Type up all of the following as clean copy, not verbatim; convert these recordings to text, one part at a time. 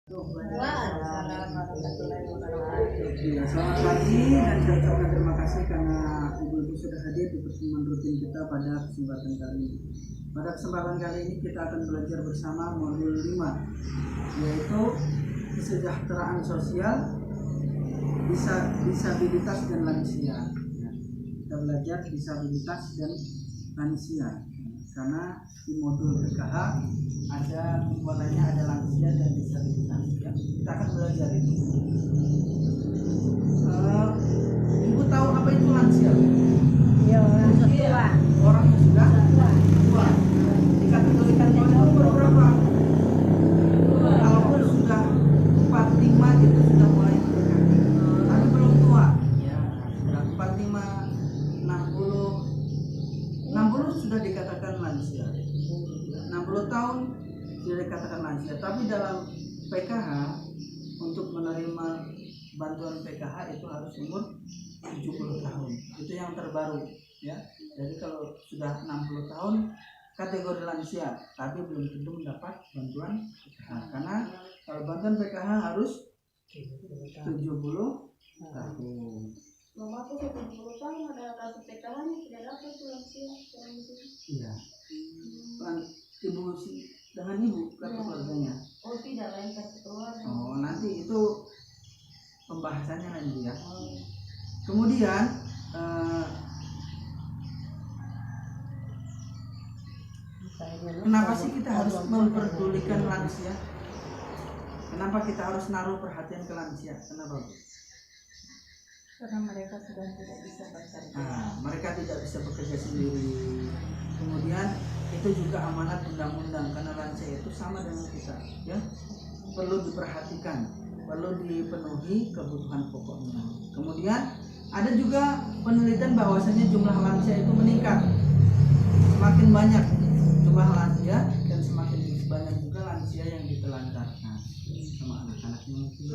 Ya, selamat pagi dan saya ucapkan terima kasih karena ibu-ibu sudah hadir di pertemuan rutin kita pada kesempatan kali ini. Pada kesempatan kali ini kita akan belajar bersama modul 5, yaitu kesejahteraan sosial, disabilitas dan lansia. Kita belajar disabilitas dan lansia karena di modul PKH ada komponennya, ada lansia dan disabilitas. Ya, kita akan belajar itu. Ibu tahu apa itu lansia? Ya, orang tua. Orang yang sudah tua. Dikategorikan oleh umur berapa? Kalau sudah 45 itu sudah mulai mendekati, tapi belum tua. Ya, sudah 45, 60 sudah dikatakan lansia. 60 tahun sudah dikatakan lansia. Tapi dalam PKH untuk menerima bantuan PKH itu harus umur 70 tahun. Itu yang terbaru, ya. Jadi kalau sudah 60 tahun kategori lansia, tapi belum tentu mendapat bantuan PKH. Karena kalau bantuan PKH harus 70 tahun. Mama tuh 70 tahun ada kartu PKH nya tidak dapat tuh lansia. Iya. Ibu sih dengan ibu kartu keluarganya. Oh tidak, lain kartu keluarga. Oh, nanti itu pembahasannya nanti ya. Kemudian kenapa sih kita harus memperdulikan lansia? Kenapa kita harus naruh perhatian ke lansia? Kenapa? Karena mereka sudah tidak bisa bekerja. Mereka tidak bisa bekerja sendiri. Kemudian itu juga amanat undang-undang karena lansia itu sama dengan kita, ya. Perlu diperhatikan, perlu dipenuhi kebutuhan pokoknya. Kemudian ada juga penelitian bahwasanya jumlah lansia itu meningkat. Semakin banyak jumlah lansia dan semakin banyak juga lansia yang ditelantarkan sama anak-anaknya mungkin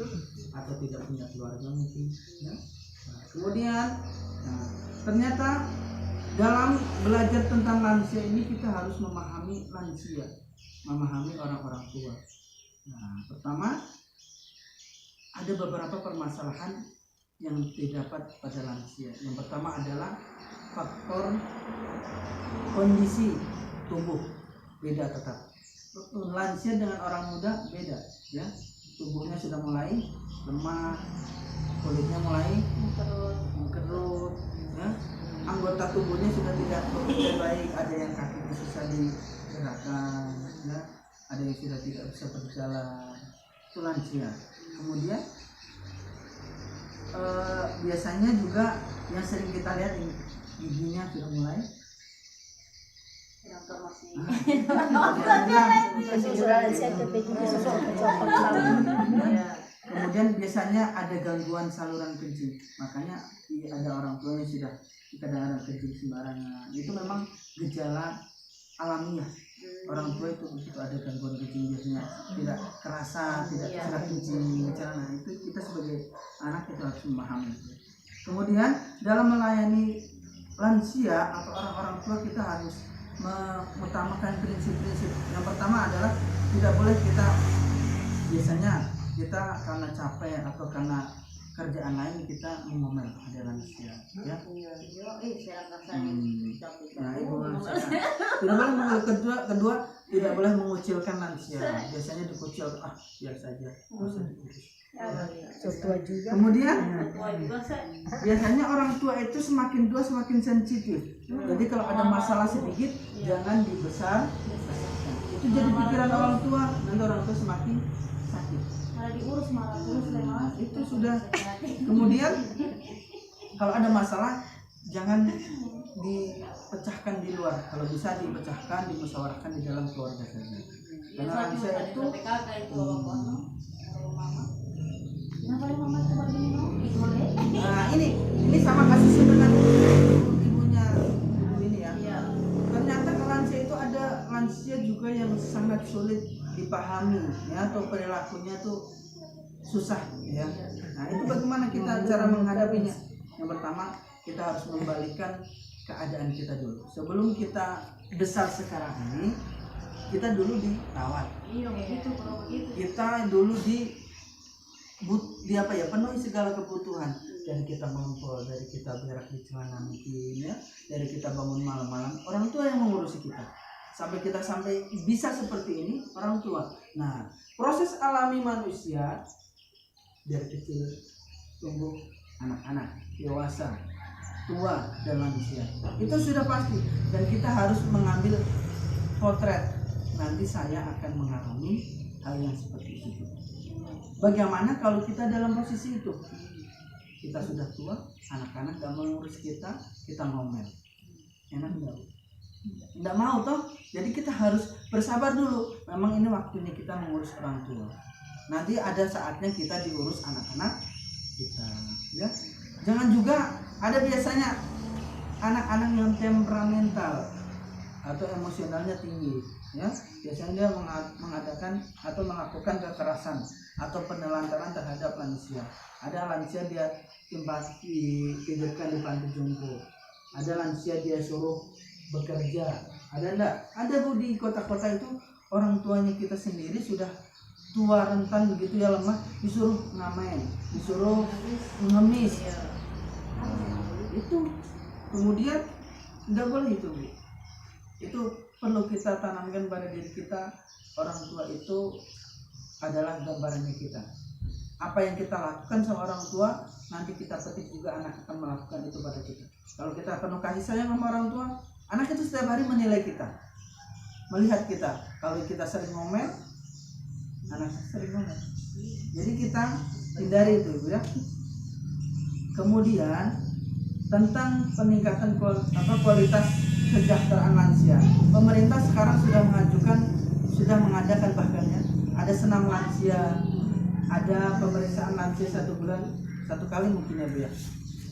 atau tidak punya keluarga mungkin, ya. Kemudian ternyata dalam belajar tentang lansia ini kita harus memahami lansia, memahami orang-orang tua. Pertama, ada beberapa permasalahan yang didapat pada lansia. Yang pertama adalah faktor kondisi tubuh, beda tetap. Lansia dengan orang muda beda, ya. Tubuhnya sudah mulai lemah, kulitnya mulai mengkerut, ya. Anggota tubuhnya sudah tidak bekerja baik, ada yang kakinya susah digerakkan, ya. Ada yang sudah tidak bisa berjalan, itu lansia. Kemudian biasanya juga yang sering kita lihat giginya sudah mulai kemudian biasanya ada gangguan saluran kencing, makanya ada orang tua yang sudah kadang-kadang kencing sembarangan. Itu memang gejala alamiah. Orang tua itu begitu ada gangguan kencing biasanya tidak kerasa, tidak bisa kencing. Nah, itu kita sebagai anak itu harus memahami. Kemudian dalam melayani lansia atau orang-orang tua kita harus mengutamakan prinsip-prinsip. Yang pertama adalah tidak boleh kita biasanya kita karena capek atau karena kerjaan lain kita mengomel pada lansia, ya. Nah, ibu tidak boleh mengomel. Kedua tidak boleh mengucilkan lansia. Biasanya dikucil, biar saja, usah diurus. Kemudian biasanya orang tua itu semakin tua semakin sensitif. Jadi kalau ada masalah sedikit jangan dibesar. Itu jadi pikiran orang tua, nanti orang tua semakin sakit. Diurus malah terus itu sudah. Kemudian kalau ada masalah jangan dipecahkan di luar, kalau bisa dipecahkan, dimusyawarahkan di dalam keluarga saja. Karena lansia itu ini sama kasusnya dengan ibunya ini ya. Ternyata lansia itu ada lansia juga yang sangat sulit dipahami, ya, atau perilakunya tuh susah, ya. Nah, itu bagaimana kita cara menghadapinya? Yang pertama, kita harus membalikan keadaan kita dulu. Sebelum kita besar sekarang ini, kita dulu dirawat, Iya begitu kalau begitu. kita dulu di apa ya, penuhi segala kebutuhan, dari kita ngumpul, dari kita berak di celana mungkin ya, dari kita bangun malam-malam, orang tua yang mengurusi kita sampai kita sampai bisa seperti ini, orang tua. Nah, proses alami manusia dari kecil tumbuh, anak-anak, dewasa, tua, dan lansia, itu sudah pasti, dan kita harus mengambil potret, nanti saya akan mengalami hal yang seperti itu. Bagaimana kalau kita dalam posisi itu? Kita sudah tua, anak-anak gak mengurus kita ngomel. Enak enggak? Enggak mau toh? Jadi kita harus bersabar dulu. Memang ini waktunya kita mengurus orang tua. Nanti ada saatnya kita diurus anak-anak kita, ya. Jangan juga ada biasanya anak-anak yang temperamental atau emosionalnya tinggi, ya. Biasanya dia mengadakan atau melakukan kekerasan atau penelantaran terhadap lansia. Ada lansia dia dipinggirkan di panti jompo. Ada lansia dia suruh bekerja. Ada enggak? Ada Bu, di kota-kota itu orang tuanya kita sendiri sudah tua rentan begitu ya, lemah, disuruh ngamen, disuruh ngemis. Itu kemudian enggak boleh itu, Bu. Itu perlu kita tanamkan pada diri kita. Orang tua itu adalah gambarannya kita. Apa yang kita lakukan sama orang tua, nanti kita petik juga anak akan melakukan itu pada kita. Kalau kita penuh kasih sayang sama orang tua, anak itu setiap hari menilai kita, melihat kita. Kalau kita sering ngomel, anak sering ngomel. Jadi kita hindari itu, ya. Kemudian tentang peningkatan kualitas kesejahteraan lansia, pemerintah sekarang sudah mengadakan bahkan ya, ada senam lansia, ada pemeriksaan lansia 1 bulan 1 kali mungkin ya, Bu ya.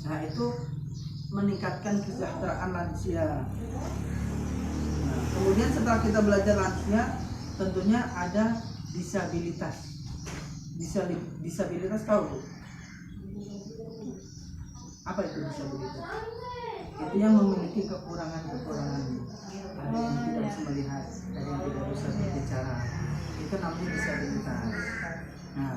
Nah, itu meningkatkan kesejahteraan lansia. Nah, kemudian setelah kita belajar lansia, tentunya ada disabilitas. Disabilitas tahu, Bu? Apa itu disabilitas? Itu yang memiliki kekurangan-kekurangan. Ada yang tidak bisa melihat, ada yang tidak bisa berbicara. Itu namanya disabilitas. Nah,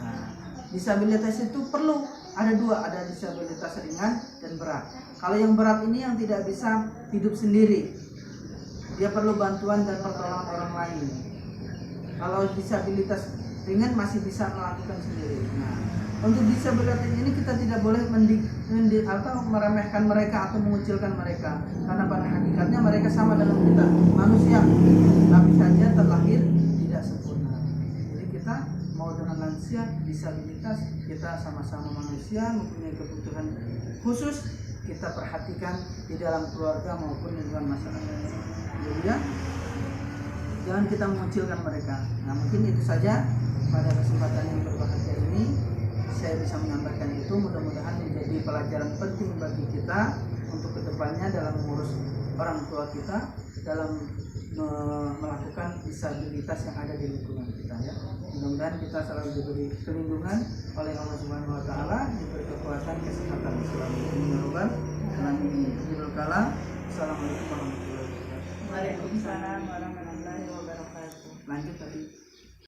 disabilitas itu perlu ada 2, ada disabilitas ringan dan berat. Kalau yang berat ini yang tidak bisa hidup sendiri, dia perlu bantuan dan pertolongan orang lain. Kalau disabilitas ringan masih bisa melakukan sendiri. Nah, untuk disabilitas ini kita tidak boleh meremehkan mereka atau mengucilkan mereka, karena pada hakikatnya mereka sama dengan kita, manusia, tapi saja terlahir tidak sempurna. Jadi kita mau dengan lansia, disabilitas, kita sama-sama manusia, mempunyai kebutuhan khusus, kita perhatikan di dalam keluarga maupun di dalam masyarakat. Jadi ya, jangan kita mengucilkan mereka. Nah, mungkin itu saja pada kesempatan yang berbahagia ini saya bisa menyampaikan itu. Mudah-mudahan menjadi pelajaran penting bagi kita untuk kedepannya dalam mengurus orang tua kita, dalam melakukan disabilitas yang ada di lingkungan kita, ya. Mudah-mudahan kita selalu diberi perlindungan oleh Allah Subhanahu wa taala, diberi kekuatan, kesehatan selalu. Assalamualaikum warahmatullahi wabarakatuh. Waalaikumsalam warahmatullahi wabarakatuh. Lanjut tadi.